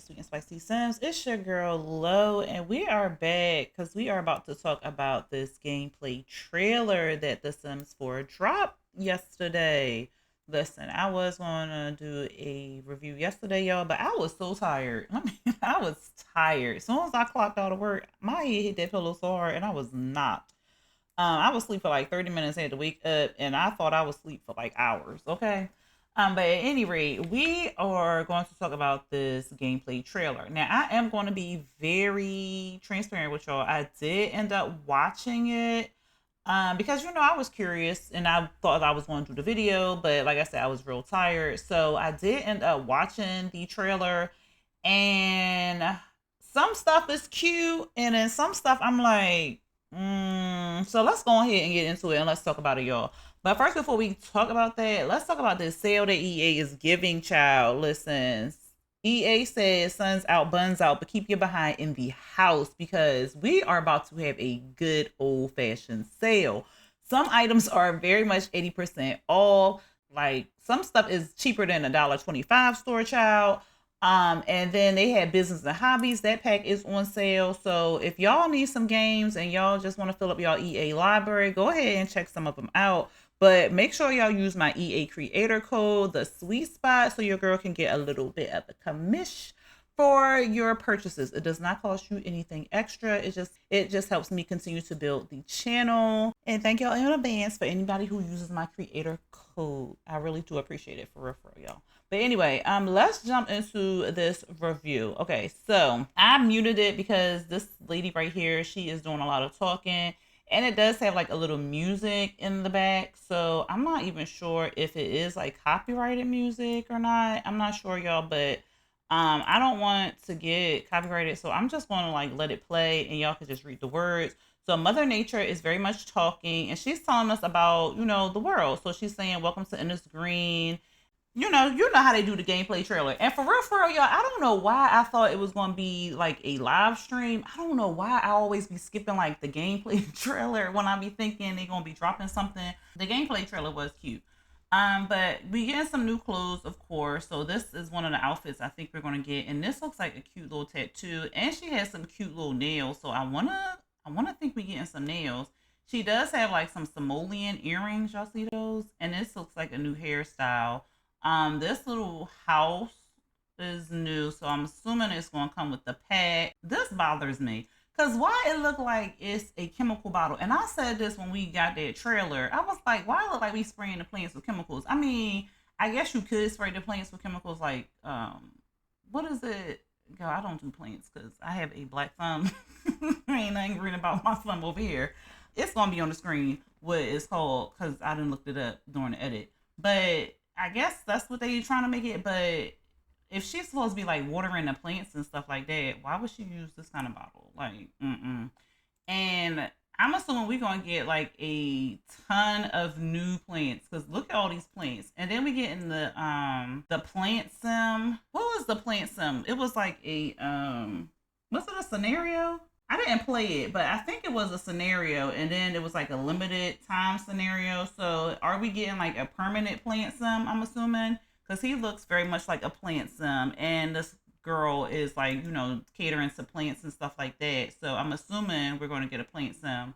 to Sweet and Spicy Sims. It's your girl Lo, and we are back because we are about to talk about this gameplay trailer that The Sims 4 dropped yesterday. Listen, I was gonna do a review yesterday, y'all, but I was so tired. I mean, I was tired. As soon as I clocked out of work, my head hit that pillow so hard, and I was not. I was asleep for like 30 minutes. I had to wake up, and I thought I was asleep for like hours. Okay. But at any rate, we are going to talk about this gameplay trailer. Now, I am going to be very transparent with y'all. I did end up watching it because I was curious and I thought I was going to do the video, but like I said, I was real tired. So I did end up watching the trailer, and some stuff is cute, and then some stuff I'm like, so let's go ahead and get into it and let's talk about it, y'all. But first, before we talk about that, let's talk about this sale that EA is giving, child. Listen, EA says suns out, buns out, but keep your behind in the house because we are about to have a good old fashioned sale. Some items are very much 80% off. Like some stuff is cheaper than $1.25 store, child. And then they had business and hobbies. That pack is on sale. So if y'all need some games and y'all just want to fill up y'all EA library, go ahead and check some of them out. But make sure y'all use my EA creator code, the sweet spot, so your girl can get a little bit of a commish for your purchases. It does not cost you anything extra. It just helps me continue to build the channel. And thank y'all in advance for anybody who uses my creator code. I really do appreciate it, for real, y'all. But anyway, let's jump into this review. Okay, so I muted it because this lady right here, she is doing a lot of talking, and it does have like a little music in the back. So I'm not even sure if it is like copyrighted music or not. I'm not sure, y'all, but I don't want to get copyrighted, so I'm just going to like let it play, and y'all can just read the words. So Mother Nature is very much talking, and she's telling us about the world. So she's saying, "Welcome to Endless Green." You know how they do the gameplay trailer. And for real, y'all, I don't know why I thought it was going to be like a live stream. I don't know why I always be skipping like the gameplay trailer when I be thinking they're going to be dropping something. The gameplay trailer was cute. But we getting some new clothes, of course. So this is one of the outfits I think we're going to get. And this looks like a cute little tattoo. And she has some cute little nails. So I wanna think we getting some nails. She does have like some simoleon earrings. Y'all see those? And this looks like a new hairstyle. This little house is new, so I'm assuming it's gonna come with the pack. This bothers me. Cause why it look like it's a chemical bottle? And I said this when we got that trailer. I was like, why it look like we spraying the plants with chemicals? I mean, I guess you could spray the plants with chemicals like what is it? Girl, I don't do plants because I have a black thumb. Ain't nothing green about my thumb over here. It's gonna be on the screen what it's called because I didn't look it up during the edit. But I guess that's what they trying to make it. But if she's supposed to be like watering the plants and stuff like that, why would she use this kind of bottle? Like, mm-mm. And I'm assuming we're gonna get like a ton of new plants because look at all these plants. And then we get in the plant sim. What was the plant sim? It was like a was it a scenario? I didn't play it, but I think it was a scenario, and then it was like a limited time scenario. So, are we getting like a permanent plant sim? I'm assuming because he looks very much like a plant sim, and this girl is like catering to plants and stuff like that. So, I'm assuming we're going to get a plant sim,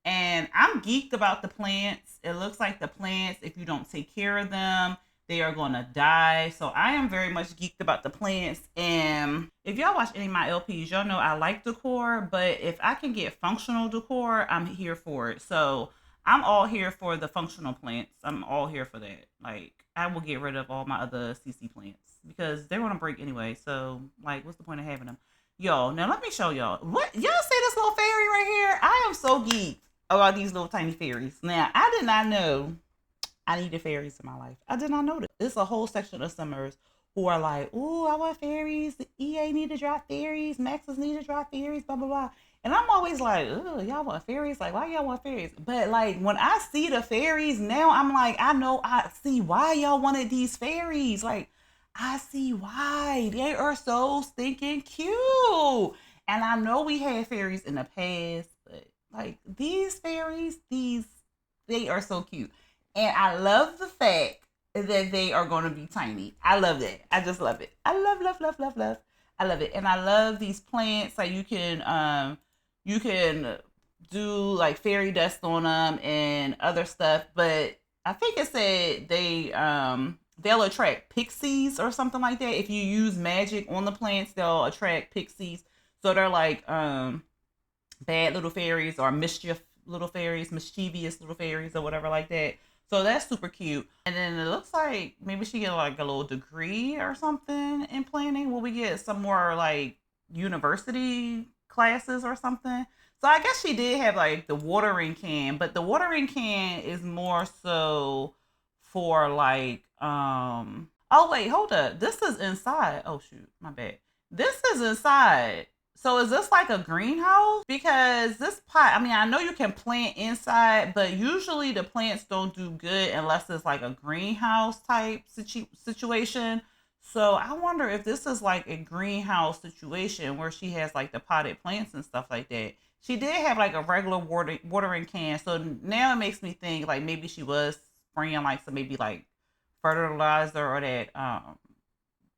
and I'm geeked about the plants. It looks like the plants, if you don't take care of them, they are going to die. So I am very much geeked about the plants. And if y'all watch any of my LPs, y'all know I like decor. But if I can get functional decor, I'm here for it. So I'm all here for the functional plants. I'm all here for that. Like, I will get rid of all my other CC plants because they're going to break anyway. So, like, what's the point of having them? Yo, now let me show y'all. What? Y'all see this little fairy right here? I am so geeked about these little tiny fairies. Now, I did not know I needed fairies in my life. I did not know that. It's a whole section of summers who are like, "Ooh, I want fairies. The EA need to drop fairies. Maxes need to drop fairies, blah, blah, blah." And I'm always like, "Ooh, y'all want fairies? Like, why y'all want fairies?" But like, when I see the fairies now, I'm like, I see why y'all wanted these fairies. Like, I see why. They are so stinking cute. And I know we had fairies in the past, but like these fairies, they are so cute. And I love the fact that they are going to be tiny. I love that. I just love it. I love, love, love, love, love. I love it. And I love these plants. Like you can do like fairy dust on them and other stuff, but I think it said they'll attract pixies or something like that. If you use magic on the plants, they'll attract pixies. So they're like bad little fairies or mischievous little fairies or whatever like that. So that's super cute. And then it looks like maybe she get like a little degree or something in planning. Will we get some more like university classes or something? So I guess she did have like the watering can, but the watering can is more so for like oh wait, hold up. This is inside. Oh shoot, my bad. This is inside. So is this like a greenhouse? Because this pot, I mean, I know you can plant inside, but usually the plants don't do good unless it's like a greenhouse type situation. So I wonder if this is like a greenhouse situation where she has like the potted plants and stuff like that. She did have like a regular watering can. So now it makes me think like maybe she was spraying like some maybe like fertilizer or that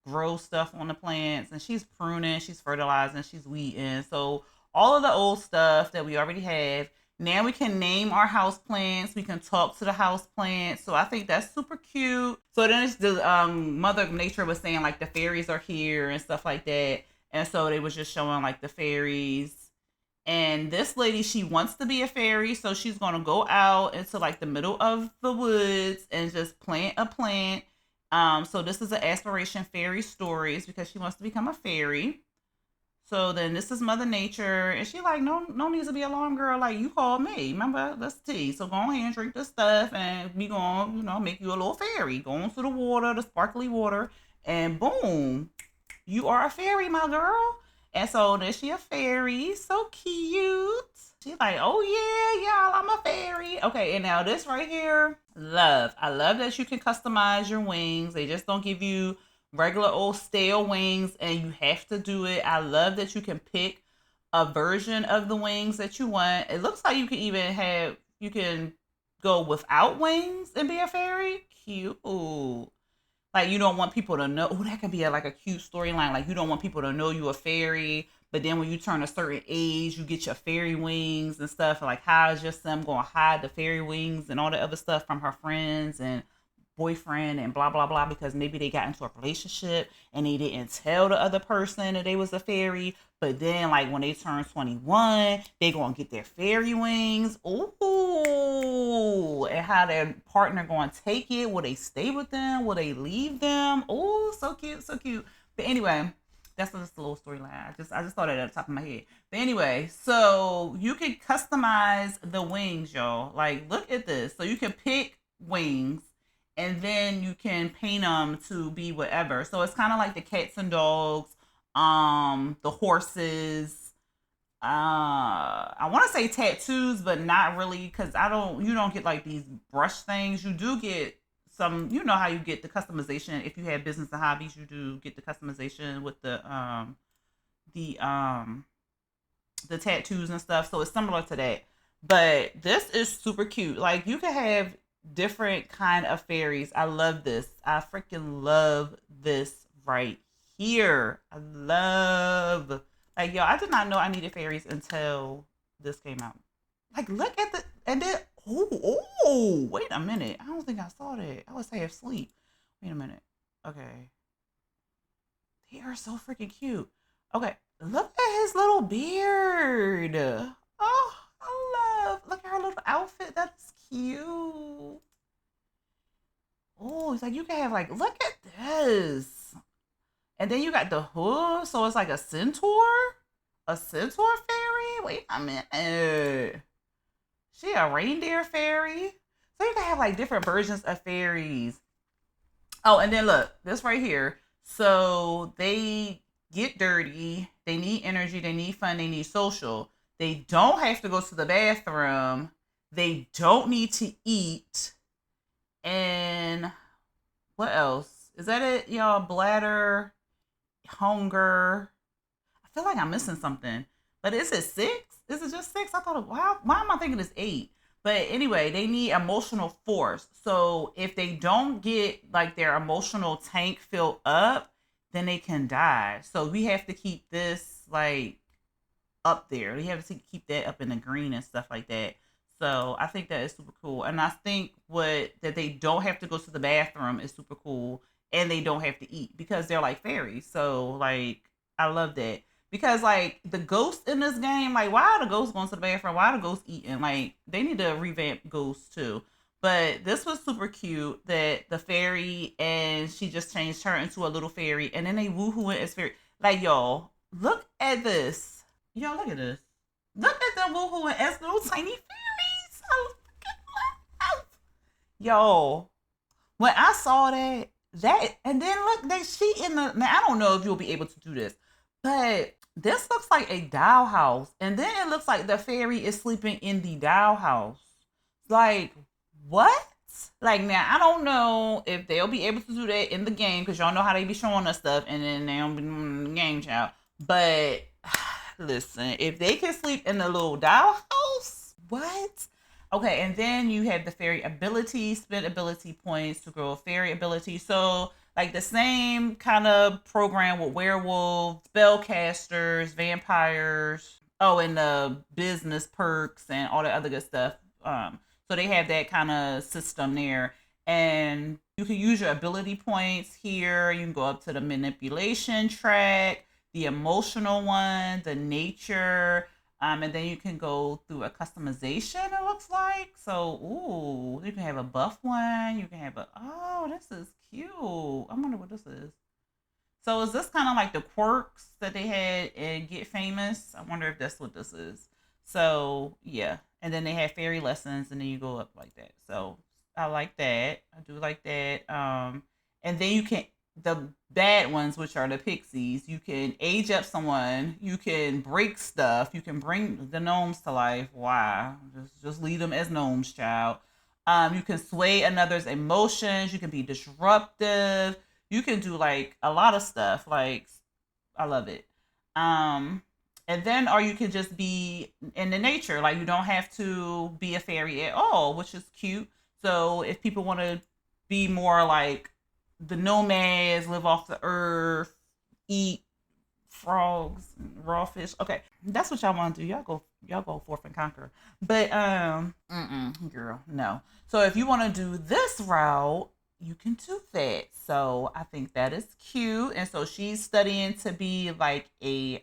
grow stuff on the plants, and she's pruning, she's fertilizing, she's weeding. So all of the old stuff that we already have. Now we can name our house plants. We can talk to the house plants. So I think that's super cute. So then it's the Mother Nature was saying like the fairies are here and stuff like that. And so they was just showing like the fairies. And this lady, she wants to be a fairy, so she's gonna go out into like the middle of the woods and just plant a plant. So this is an aspiration fairy stories because she wants to become a fairy. So then this is Mother Nature, and she like, no needs to be alarm, girl. Like you called me, remember? That's tea. So go ahead and drink this stuff, and we gonna, make you a little fairy. Go into the water, the sparkly water, and boom, you are a fairy, my girl. And so then she a fairy, so cute. She's like, oh yeah, y'all, I'm a fairy. Okay, and now this right here, love. I love that you can customize your wings. They just don't give you regular old stale wings and you have to do it. I love that you can pick a version of the wings that you want. It looks like you can even you can go without wings and be a fairy. Cute. Like you don't want people to know. Oh, that could be like a cute storyline. Like you don't want people to know you a fairy, but then when you turn a certain age, you get your fairy wings and stuff. Like how is your son going to hide the fairy wings and all the other stuff from her friends and boyfriend and blah blah blah, because maybe they got into a relationship and they didn't tell the other person that they was a fairy, but then like when they turn 21 they gonna get their fairy wings. Ooh, and how their partner gonna take it. Will they stay with them? Will they leave them? Oh, so cute, so cute. But anyway, that's just a little storyline. I just thought it at the top of my head. But anyway, so you can customize the wings, y'all. Like look at this. So you can pick wings and then you can paint them to be whatever. So it's kind of like the cats and dogs, the horses. I want to say tattoos, but not really, because you don't get like these brush things. You do get some, you know how you get the customization. If you have business and hobbies, you do get the customization with the tattoos and stuff. So it's similar to that. But this is super cute. Like you can have different kind of fairies. I love this. I freaking love this right here. I love, like, yo, I did not know I needed fairies until this came out. Like look at the, and then wait a minute, I don't think I saw that. I was half asleep. Wait a minute. Okay, they are so freaking cute. Okay, look at his little beard. Oh, look at her little outfit. That's cute. Oh, it's like you can have like, look at this. And then you got the hood, so it's like a centaur? A centaur fairy? Wait a minute. She a reindeer fairy? So you can have like different versions of fairies. Oh, and then look, this right here. So they get dirty, they need energy, they need fun, they need social. They don't have to go to the bathroom. They don't need to eat. And what else? Is that it, y'all? Bladder, hunger. I feel like I'm missing something. But is it 6? Is it just 6? I thought, wow, why am I thinking it's 8? But anyway, they need emotional force. So if they don't get like their emotional tank filled up, then they can die. So we have to keep this like up there. We have to keep that up in the green and stuff like that. So I think that is super cool. And I think what that they don't have to go to the bathroom is super cool. And they don't have to eat because they're like fairies. So like I love that. Because like the ghosts in this game, like why are the ghosts going to the bathroom? Why are the ghosts eating? Like they need to revamp ghosts too. But this was super cute that the fairy and she just changed her into a little fairy and then they woohoo it as fairy. Like y'all, look at this. Y'all look at this. Look at them woohooing as little tiny fairies. Oh, yo, when I saw that, and then look, she in the. Now I don't know if you'll be able to do this, but this looks like a dollhouse, and then it looks like the fairy is sleeping in the dollhouse. Like what? Like now, I don't know if they'll be able to do that in the game because y'all know how they be showing us stuff, and then they don't be in the game, child. But listen, if they can sleep in the little dollhouse, what? Okay, and then you have the fairy ability, spend ability points to grow a fairy ability. So, like the same kind of program with werewolves, spellcasters, vampires. Oh, and the business perks and all that other good stuff. So they have that kind of system there, and you can use your ability points here. You can go up to the manipulation track, the emotional one, the nature, and then you can go through a customization, it looks like. So, ooh, you can have a buff one. You can have oh, this is cute. I wonder what this is. So, is this kind of like the quirks that they had in Get Famous? I wonder if that's what this is. So, yeah. And then they have fairy lessons, and then you go up like that. So, I like that. I do like that. And then you can the bad ones, which are the pixies, you can age up someone, you can break stuff, you can bring the gnomes to life. Wow, just leave them as gnomes, child. You can sway another's emotions. You can be disruptive. You can do like a lot of stuff. Like I love it. Um, and then or you can just be in the nature. Like you don't have to be a fairy at all, which is cute. So if people want to be more like the nomads, live off the earth, eat frogs, raw fish. Okay, that's what y'all want to do. Y'all go forth and conquer. But girl, no. So if you want to do this route, you can do that. So I think that is cute. And so she's studying to be like a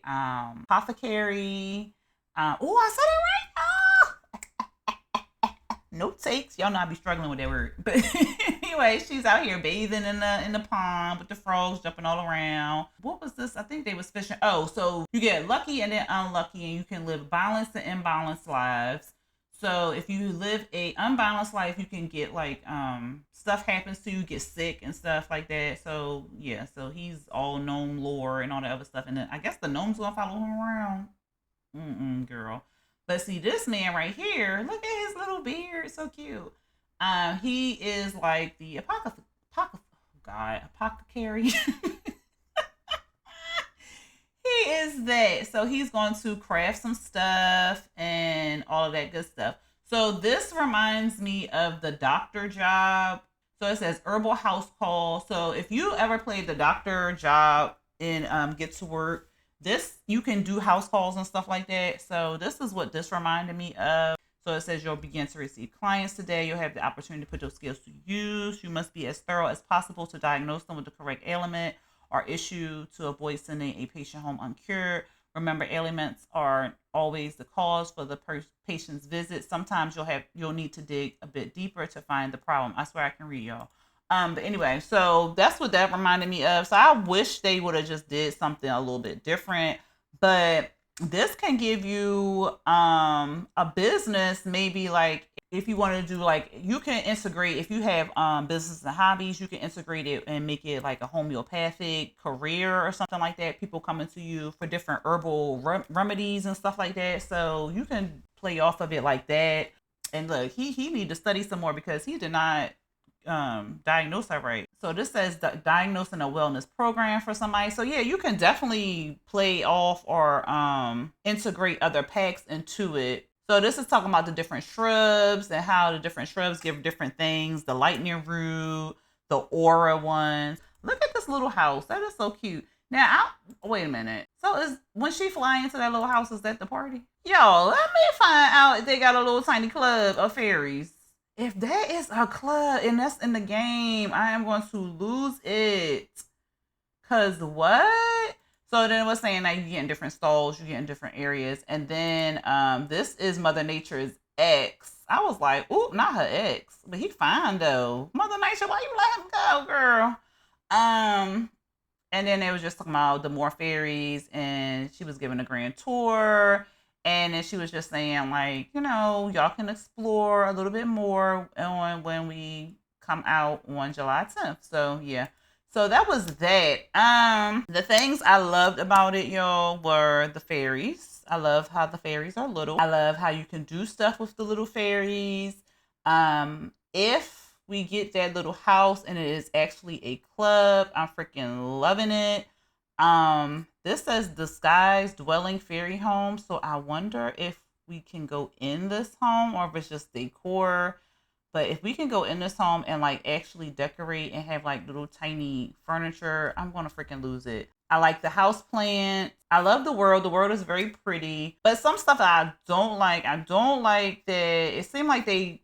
apothecary. Oh, I said it right. No takes. Y'all know I be struggling with that word. But anyway, she's out here bathing in the pond with the frogs jumping all around. What was this? I think they was fishing. Oh, so you get lucky and then unlucky, and you can live balanced and imbalanced lives. So if you live a unbalanced life, you can get like stuff happens to you, get sick and stuff like that. So yeah, so he's all gnome lore and all that other stuff, and then I guess the gnomes gonna follow him around. Girl. But see, this man right here, look at his little beard, so cute. He is like the apothecary. He is that. So he's going to craft some stuff and all of that good stuff. So this reminds me of the doctor job. So it says herbal house call. So if you ever played the doctor job in Get to Work, this you can do house calls and stuff like that. So this is what this reminded me of. So it says you'll begin to receive clients today. You'll have the opportunity to put your skills to use. You must be as thorough as possible to diagnose them with the correct ailment or issue to avoid sending a patient home uncured. Remember, ailments are always the cause for the patient's visit. Sometimes you'll need to dig a bit deeper to find the problem. I swear I can read, y'all. But anyway, so that's what that reminded me of. So I wish they would have just did something a little bit different. But this can give you a business, maybe like if you want to do like you can integrate if you have business and hobbies, you can integrate it and make it like a homeopathic career or something like that. People coming to you for different herbal remedies and stuff like that. So you can play off of it like that. And look, he need to study some more because he did not diagnose her right. So this says diagnosing a wellness program for somebody. So yeah, you can definitely play off or integrate other packs into it. So this is talking about the different shrubs and how the different shrubs give different things. The lightning root, the aura ones. Look at this little house. That is so cute. Now, wait a minute. So is when she fly into that little house, is that the party? Yo, let me find out if they got a little tiny club of fairies. If that is a club and that's in the game, I am going to lose it. Cause what? So then it was saying that you get in different stalls, you get in different areas, and then this is Mother Nature's ex. I was like, ooh, not her ex, but he fine though. Mother Nature, why you let him go, girl? And then they was just talking about the more fairies, and she was giving a grand tour, and then she was just saying like, y'all can explore a little bit more on when we come out on July 10th. So yeah. So that was that. The things I loved about it, y'all, were the fairies. I love how the fairies are little. I love how you can do stuff with the little fairies. If we get that little house and it is actually a club, I'm freaking loving it. This says disguised dwelling fairy home, so I wonder if we can go in this home or if it's just decor. But if we can go in this home and like actually decorate and have like little tiny furniture, I'm gonna freaking lose it. I like the house plant. I love the world. The world is very pretty. But some stuff that I don't like. I don't like that it seemed like they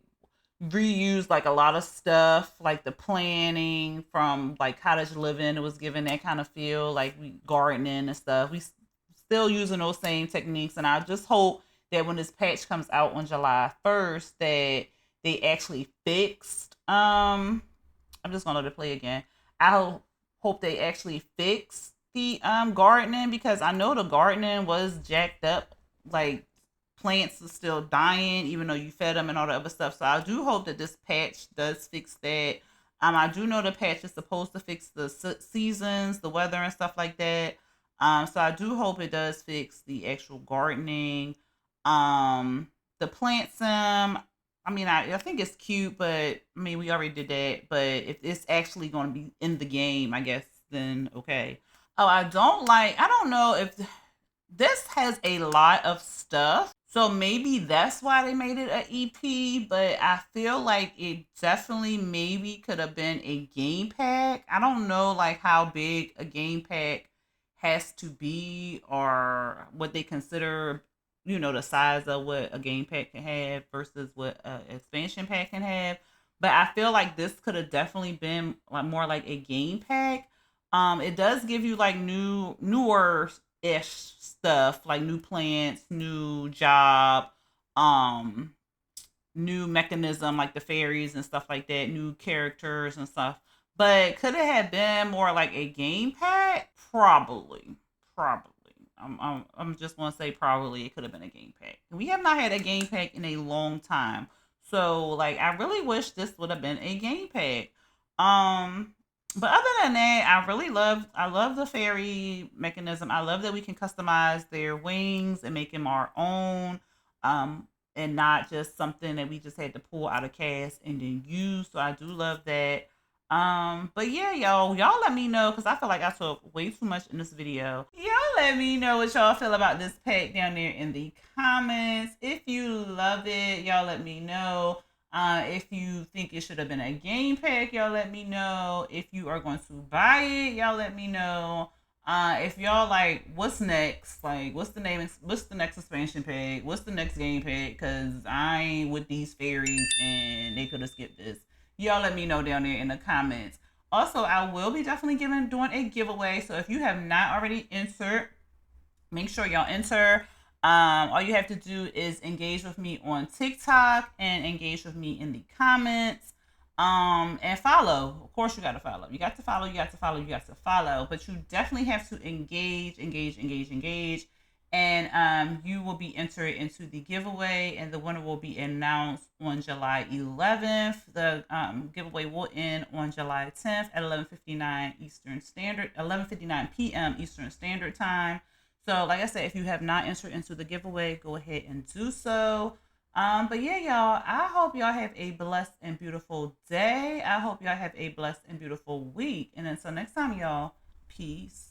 reused like a lot of stuff, like the planning from like cottage living. It was giving that kind of feel, like we gardening and stuff. We still using those same techniques, and I just hope that when this patch comes out on July 1st that they actually fixed. I'm just gonna let it play again. I hope they actually fixed the gardening, because I know the gardening was jacked up. Like plants are still dying even though you fed them and all the other stuff. So I do hope that this patch does fix that. I do know the patch is supposed to fix the seasons, the weather and stuff like that. So I do hope it does fix the actual gardening. The plant sim, I mean, I think it's cute, but I mean, we already did that. But if it's actually going to be in the game, I guess, then okay. Oh, I don't know if this has a lot of stuff. So maybe that's why they made it an EP, but I feel like it definitely maybe could have been a game pack. I don't know like how big a game pack has to be or what they consider, the size of what a game pack can have versus what an expansion pack can have. But I feel like this could have definitely been like more like a game pack. It does give you like newer ish stuff, like new plants, new job, new mechanism like the fairies and stuff like that, new characters and stuff. But could it have been more like a game pack? Probably. I'm just gonna say probably it could have been a game pack. We have not had a game pack in a long time, so like I really wish this would have been a game pack. But other than that, I love the fairy mechanism. I love that we can customize their wings and make them our own. And not just something that we just had to pull out of cast and then use. So I do love that. But yeah, y'all let me know, because I feel like I talk way too much in this video. Y'all let me know what y'all feel about this pack down there in the comments. If you love it, y'all let me know. If you think it should have been a game pack, y'all let me know. If you are going to buy it, y'all let me know. If y'all like, what's next? Like, what's the next expansion pack? What's the next game pack? Because I ain't with these fairies and they could have skipped this. Y'all let me know down there in the comments. Also, I will be definitely doing a giveaway. So if you have not already entered, make sure y'all enter. All you have to do is engage with me on TikTok and engage with me in the comments. And follow. Of course, you got to follow. You got to follow. But you definitely have to engage. And you will be entered into the giveaway, and the winner will be announced on July 11th. The giveaway will end on July 10th at 11:59 p.m. Eastern Standard Time. So, like I said, if you have not entered into the giveaway, go ahead and do so. But yeah, y'all, I hope y'all have a blessed and beautiful day. I hope y'all have a blessed and beautiful week. And until next time, y'all, peace.